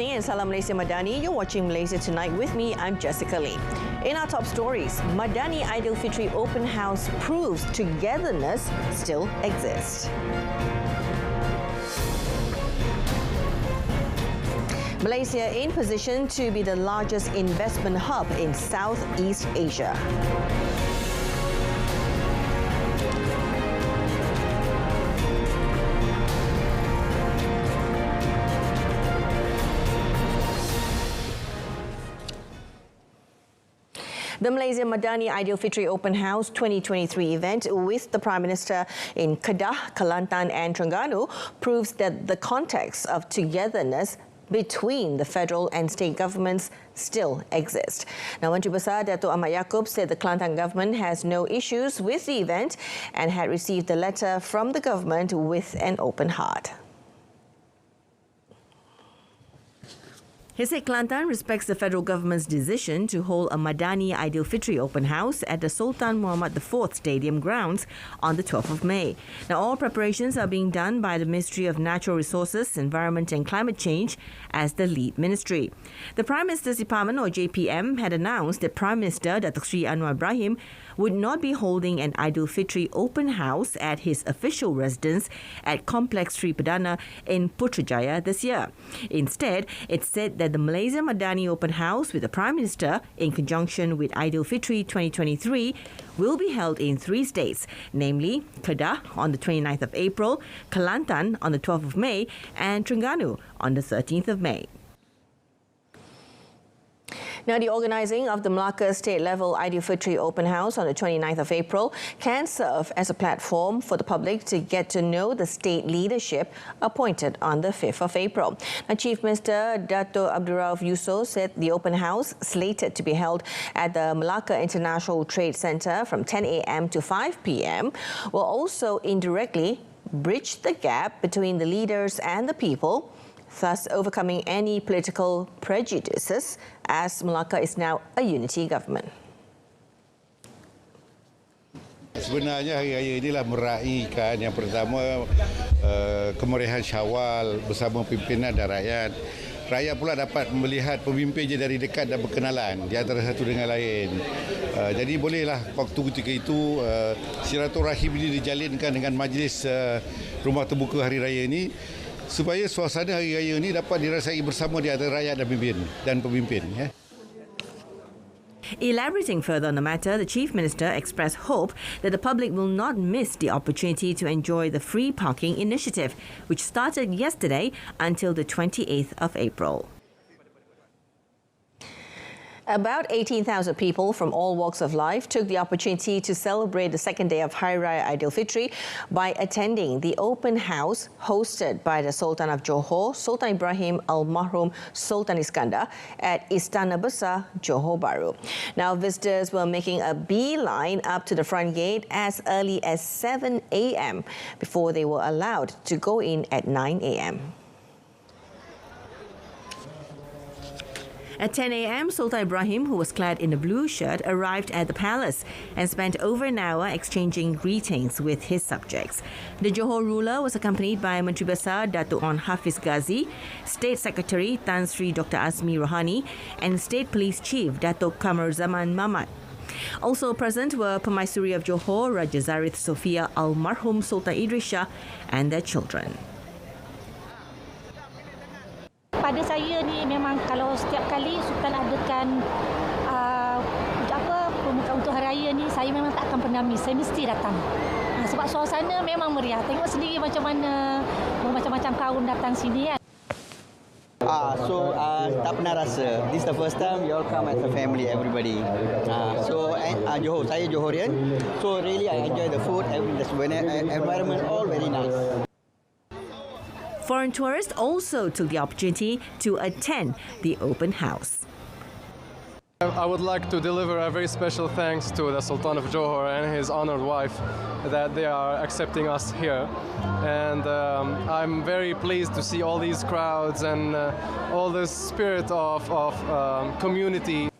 And Salam Malaysia Madani, you're watching Malaysia Tonight with me, I'm Jessica Lee. In our top stories, Madani Aidilfitri Open House proves togetherness still exists. Malaysia in position to be the largest investment hub in Southeast Asia. The Malaysia Madani Aidilfitri Open House 2023 event with the Prime Minister in Kedah, Kelantan and Terengganu proves that the context of togetherness between the federal and state governments still exists. Now, Menteri Besar Datuk Ahmad Yaakob said the Kelantan government has no issues with the event and had received the letter from the government with an open heart. He said Kelantan respects the federal government's decision to hold a Madani Aidilfitri Open House at the Sultan Muhammad IV Stadium grounds on the 12th of May. Now, all preparations are being done by the Ministry of Natural Resources, Environment and Climate Change as the lead ministry. The Prime Minister's Department, or JPM, had announced that Prime Minister Datuk Seri Anwar Ibrahim would not be holding an Aidilfitri Open House at his official residence at Complex Sri Perdana in Putrajaya this year. Instead, it said that the Malaysia Madani Open House with the Prime Minister, in conjunction with Aidilfitri 2023, will be held in 3 states, namely Kedah on the 29th of April, Kelantan on the 12th of May, and Terengganu on the 13th of May. Now, the organising of the Melaka state-level Aidilfitri Open House on the 29th of April can serve as a platform for the public to get to know the state leadership appointed on the 5th of April. Now, Chief Minister Dato' Abdul Rauf Yusof said the open house, slated to be held at the Melaka International Trade Centre from 10 a.m. to 5 p.m, will also indirectly bridge the gap between the leaders and the people, thus overcoming any political prejudices, as Melaka is now a unity government. Sebenarnya hari raya inilah meraihkan yang pertama kemeriahan Syawal bersama pimpinan dan rakyat. Rakyat pula dapat melihat pemimpinnya dari dekat dan berkenalan di antara satu dengan lain. Jadi bolehlah waktu ketika itu silaturahim ini dijalinkan dengan majlis rumah terbuka hari raya ini, supaya suasana hari raya ini dapat dirasai bersama di antara rakyat dan pemimpin. Elaborating further on the matter, the Chief Minister expressed hope that the public will not miss the opportunity to enjoy the free parking initiative, which started yesterday until the 28th of April. About 18,000 people from all walks of life took the opportunity to celebrate the second day of Hari Raya Aidilfitri by attending the open house hosted by the Sultan of Johor, Sultan Ibrahim Al-Mahrum Sultan Iskandar, at Istana Besar, Johor Bahru. Now, visitors were making a beeline up to the front gate as early as 7 a.m. before they were allowed to go in at 9 a.m. At 10 a.m, Sultan Ibrahim, who was clad in a blue shirt, arrived at the palace and spent over an hour exchanging greetings with his subjects. The Johor ruler was accompanied by Menteri Besar Datuk On Hafiz Ghazi, State Secretary Tan Sri Dr. Azmi Rohani and State Police Chief Datuk Kamaruzzaman Mamat. Also present were Permaisuri of Johor, Raja Zarith Sophia Al-Marhum Sultan Idris Shah and their children. Pada saya ni memang kalau setiap kali Sultan adakan pembukaan untuk hari raya ni, saya memang tak akan pernah miss. Saya mesti datang. Sebab suasana memang meriah. Tengok sendiri macam mana macam-macam kaum datang sini kan. Tak pernah rasa. This is the first time you all come as a family, everybody. Johor, saya Johorian. So really I enjoy the food, the environment, all very nice. Foreign tourists also took the opportunity to attend the open house. I would like to deliver a very special thanks to the Sultan of Johor and his honored wife that they are accepting us here. And I'm very pleased to see all these crowds and all the spirit of community.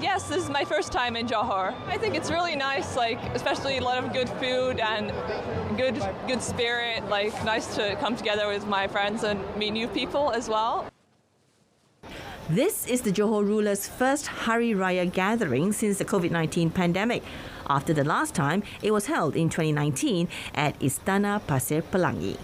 Yes, this is my first time in Johor. I think it's really nice, like especially a lot of good food and good spirit. Like nice to come together with my friends and meet new people as well. This is the Johor rulers' first Hari Raya gathering since the COVID-19 pandemic, after the last time it was held in 2019 at Istana Pasir Pelangi.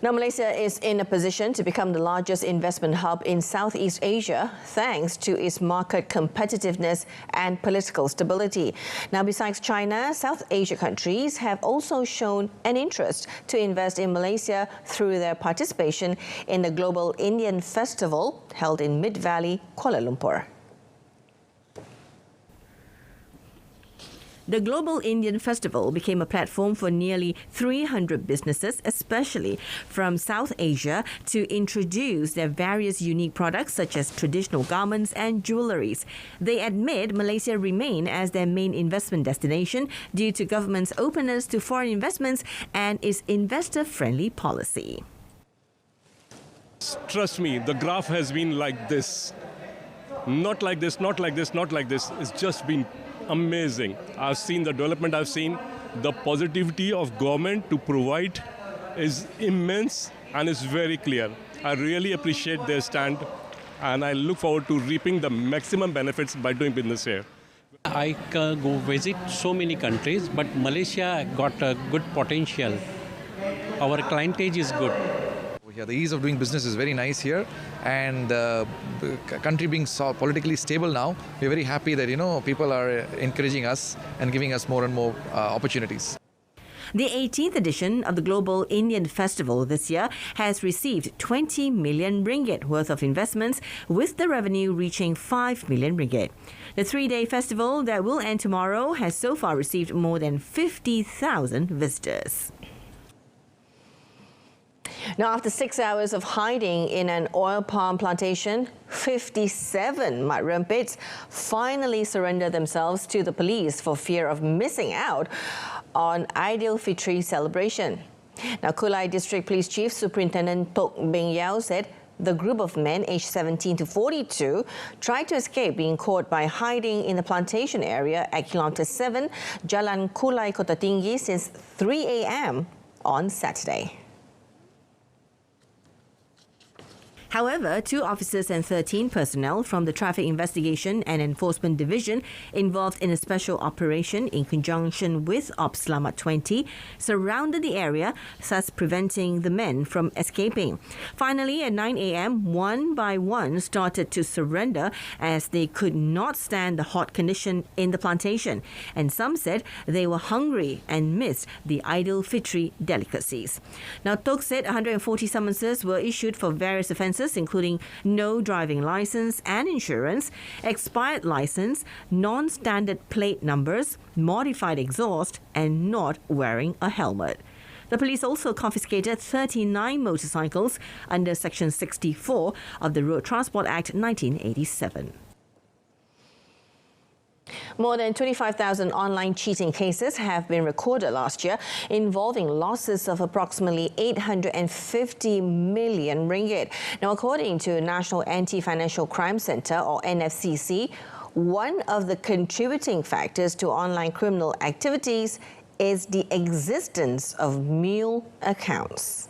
Now, Malaysia is in a position to become the largest investment hub in Southeast Asia thanks to its market competitiveness and political stability. Now, besides China, South Asia countries have also shown an interest to invest in Malaysia through their participation in the Global Indian Festival held in Mid-Valley, Kuala Lumpur. The Global Indian Festival became a platform for nearly 300 businesses, especially from South Asia, to introduce their various unique products such as traditional garments and jewelleries. They admit Malaysia remain as their main investment destination due to government's openness to foreign investments and its investor-friendly policy. Trust me, the graph has been like this. Not like this, not like this, not like this. It's just been amazing. I've seen the development, I've seen the positivity of government to provide is immense and is very clear. I really appreciate their stand and I look forward to reaping the maximum benefits by doing business here. I go visit so many countries, but Malaysia got a good potential. Our clientage is good. Yeah, the ease of doing business is very nice here, and the country being politically stable now, we're very happy that people are encouraging us and giving us more and more opportunities. The 18th edition of the Global Indian Festival this year has received 20 million ringgit worth of investments, with the revenue reaching 5 million ringgit. The three-day festival that will end tomorrow has so far received more than 50,000 visitors. Now, after 6 hours of hiding in an oil palm plantation, 57 mat rempits finally surrendered themselves to the police for fear of missing out on Aidilfitri celebration. Now, Kulai District Police Chief Superintendent Tok Beng Yao said the group of men aged 17 to 42 tried to escape being caught by hiding in the plantation area at Kilometer 7, Jalan Kulai Kota Tinggi since 3 a.m. on Saturday. However, 2 officers and 13 personnel from the Traffic Investigation and Enforcement Division involved in a special operation in conjunction with Ops Selamat 20 surrounded the area, thus preventing the men from escaping. Finally, at 9 a.m., one by one started to surrender as they could not stand the hot condition in the plantation. And some said they were hungry and missed the Aidilfitri delicacies. Now, Tok said 140 summonses were issued for various offences, including no driving license and insurance, expired license, non-standard plate numbers, modified exhaust, and not wearing a helmet. The police also confiscated 39 motorcycles under Section 64 of the Road Transport Act 1987. More than 25,000 online cheating cases have been recorded last year, involving losses of approximately 850 million ringgit. Now, according to National Anti-Financial Crime Centre, or NFCC, one of the contributing factors to online criminal activities is the existence of mule accounts.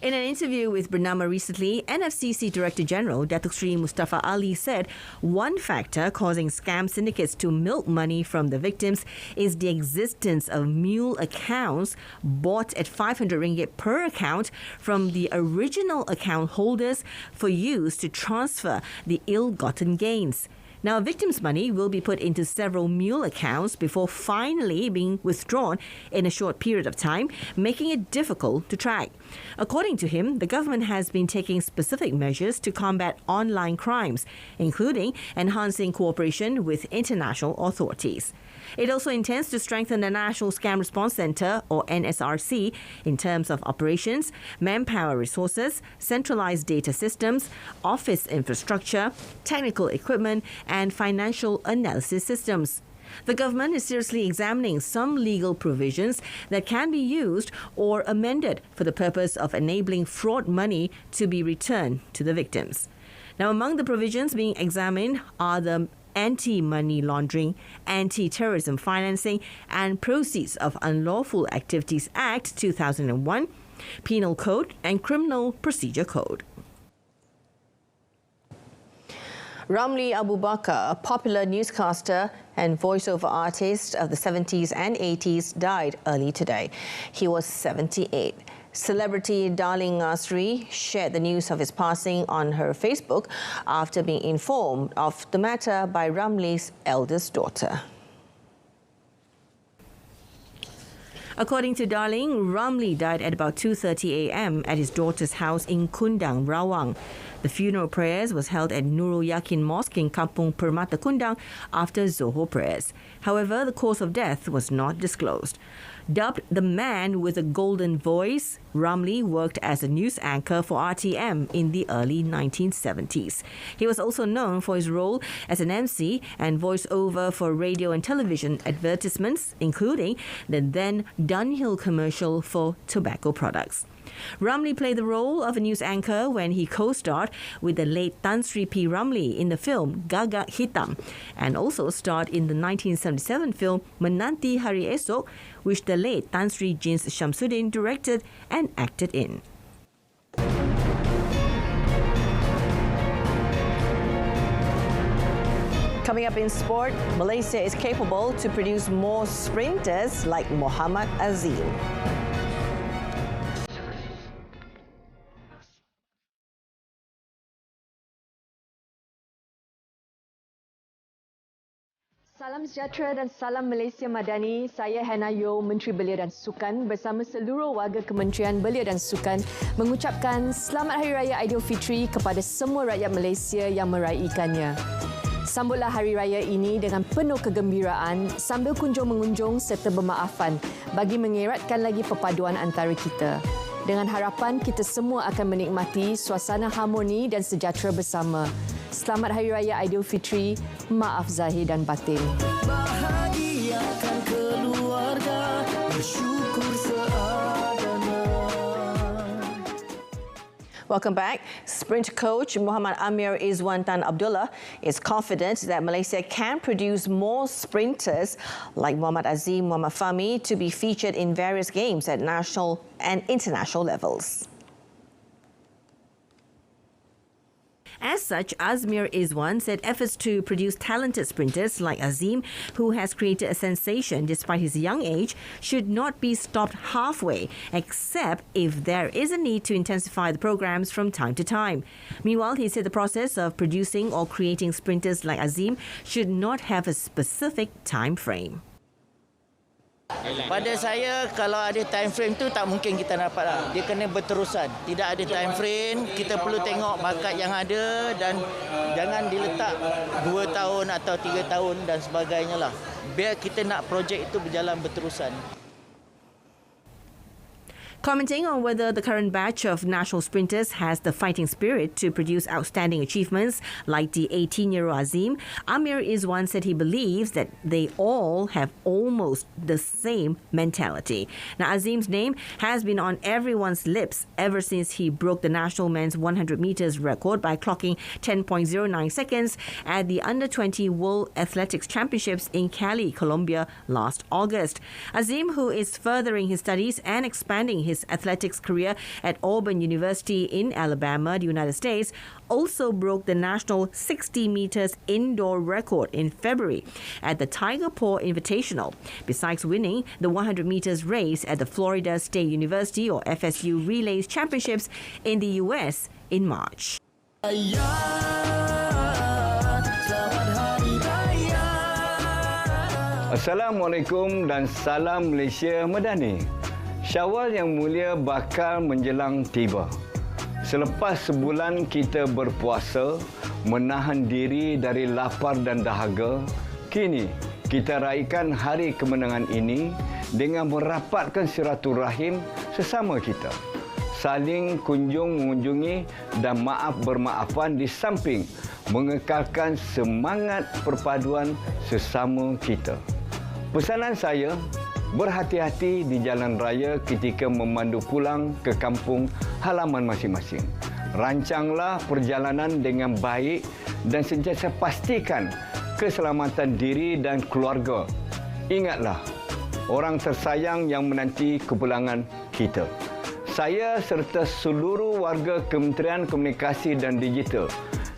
In an interview with Bernama recently, NFCC Director General Datuk Sri Mustafa Ali said one factor causing scam syndicates to milk money from the victims is the existence of mule accounts bought at 500 ringgit per account from the original account holders for use to transfer the ill-gotten gains. Now, a victim's money will be put into several mule accounts before finally being withdrawn in a short period of time, making it difficult to track. According to him, the government has been taking specific measures to combat online crimes, including enhancing cooperation with international authorities. It also intends to strengthen the National Scam Response Centre, or NSRC, in terms of operations, manpower resources, centralised data systems, office infrastructure, technical equipment, and financial analysis systems. The government is seriously examining some legal provisions that can be used or amended for the purpose of enabling fraud money to be returned to the victims. Now, among the provisions being examined are the Anti-Money Laundering, Anti-Terrorism Financing and Proceeds of Unlawful Activities Act 2001, Penal Code and Criminal Procedure Code. Ramli Abu Bakar, a popular newscaster and voiceover artist of the 70s and 80s, died early today. He was 78. Celebrity Darling Asri shared the news of his passing on her Facebook after being informed of the matter by Ramli's eldest daughter. According to Darling, Ramli died at about 2:30 a.m. at his daughter's house in Kundang, Rawang. The funeral prayers was held at Nurul Yakin Mosque in Kampung Permata Kundang after Zohor prayers. However, the cause of death was not disclosed. Dubbed the man with a golden voice, Ramli worked as a news anchor for RTM in the early 1970s. He was also known for his role as an MC and voiceover for radio and television advertisements, including the then Dunhill commercial for tobacco products. Ramli played the role of a news anchor when he co-starred with the late Tan Sri P. Ramli in the film Gagak Hitam, and also starred in the 1977 film Menanti Hari Esok, which the late Tan Sri Jins Shamsuddin directed and acted in. Coming up in sport, Malaysia is capable to produce more sprinters like Muhammad Azim. Salam sejahtera dan salam Malaysia Madani. Saya Hannah Yeoh, Menteri Belia dan Sukan bersama seluruh warga Kementerian Belia dan Sukan mengucapkan Selamat Hari Raya Aidilfitri kepada semua rakyat Malaysia yang meraihkannya. Sambutlah Hari Raya ini dengan penuh kegembiraan sambil kunjung-mengunjung serta bermaafan bagi mengeratkan lagi perpaduan antara kita. Dengan harapan kita semua akan menikmati suasana harmoni dan sejahtera bersama. Selamat Hari Raya Aidilfitri, maaf zahir dan batin. Bahagiakan keluarga, bersyukur seadanya. Welcome back. Sprint coach Muhammad Amir Izwan Tan Abdullah is confident that Malaysia can produce more sprinters like Muhammad Azim, Muhammad Fahmi to be featured in various games at national and international levels. As such, Azmir Izwan said efforts to produce talented sprinters like Azim, who has created a sensation despite his young age, should not be stopped halfway, except if there is a need to intensify the programs from time to time. Meanwhile, he said the process of producing or creating sprinters like Azim should not have a specific time frame. Pada saya, kalau ada time frame tu tak mungkin kita dapat lah. Dia kena berterusan. Tidak ada time frame, kita perlu tengok bakat yang ada dan jangan diletak 2 tahun atau 3 tahun dan sebagainya lah. Biar kita nak projek itu berjalan berterusan. Commenting on whether the current batch of national sprinters has the fighting spirit to produce outstanding achievements like the 18-year-old Azim, Amir Izwan said he believes that they all have almost the same mentality. Now, Azim's name has been on everyone's lips ever since he broke the national men's 100 meters record by clocking 10.09 seconds at the Under-20 World Athletics Championships in Cali, Colombia last August. Azim, who is furthering his studies and expanding his athletics career at Auburn University in Alabama, the United States, also broke the national 60 meters indoor record in February at the Tiger Paw Invitational, besides winning the 100 meters race at the Florida State University or FSU Relays Championships in the US in March. Assalamualaikum dan salam Malaysia Madani. Syawal yang mulia bakal menjelang tiba. Selepas sebulan kita berpuasa, menahan diri dari lapar dan dahaga, kini kita raikan hari kemenangan ini dengan merapatkan silaturahim sesama kita. Saling kunjung mengunjungi dan maaf bermaafan di samping mengekalkan semangat perpaduan sesama kita. Pesanan saya, berhati-hati di jalan raya ketika memandu pulang ke kampung halaman masing-masing. Rancanglah perjalanan dengan baik dan sentiasa pastikan keselamatan diri dan keluarga. Ingatlah, orang tersayang yang menanti kepulangan kita. Saya serta seluruh warga Kementerian Komunikasi dan Digital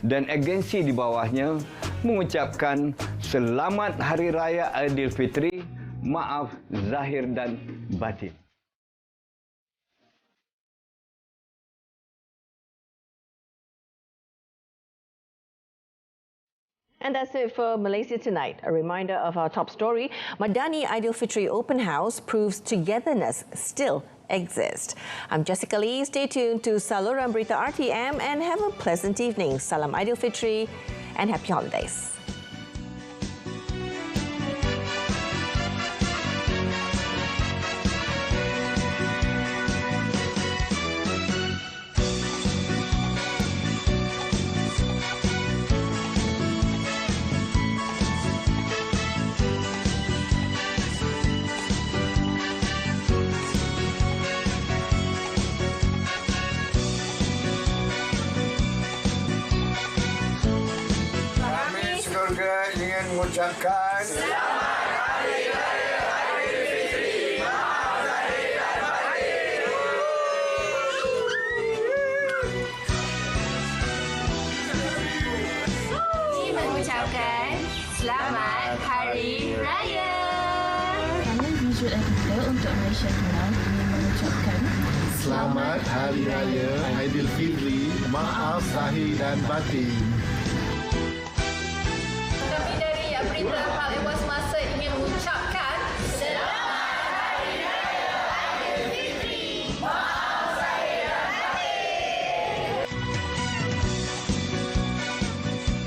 dan agensi di bawahnya mengucapkan Selamat Hari Raya Aidilfitri, maaf zahir dan batin. And that's it for Malaysia Tonight. A reminder of our top story, Madani Aidilfitri Open House proves togetherness still exists. I'm Jessica Lee. Stay tuned to saluran Berita RTM and have a pleasant evening. Salam Aidilfitri and happy holidays. Mengucapkan Selamat Hari Raya Aidilfitri, maaf zahir dan batin. Mengucapkan Selamat Hari Raya. Kami visual editor untuk Malaysia Tonight ingin mengucapkan Selamat Hari Raya Aidilfitri, maaf zahir dan batin.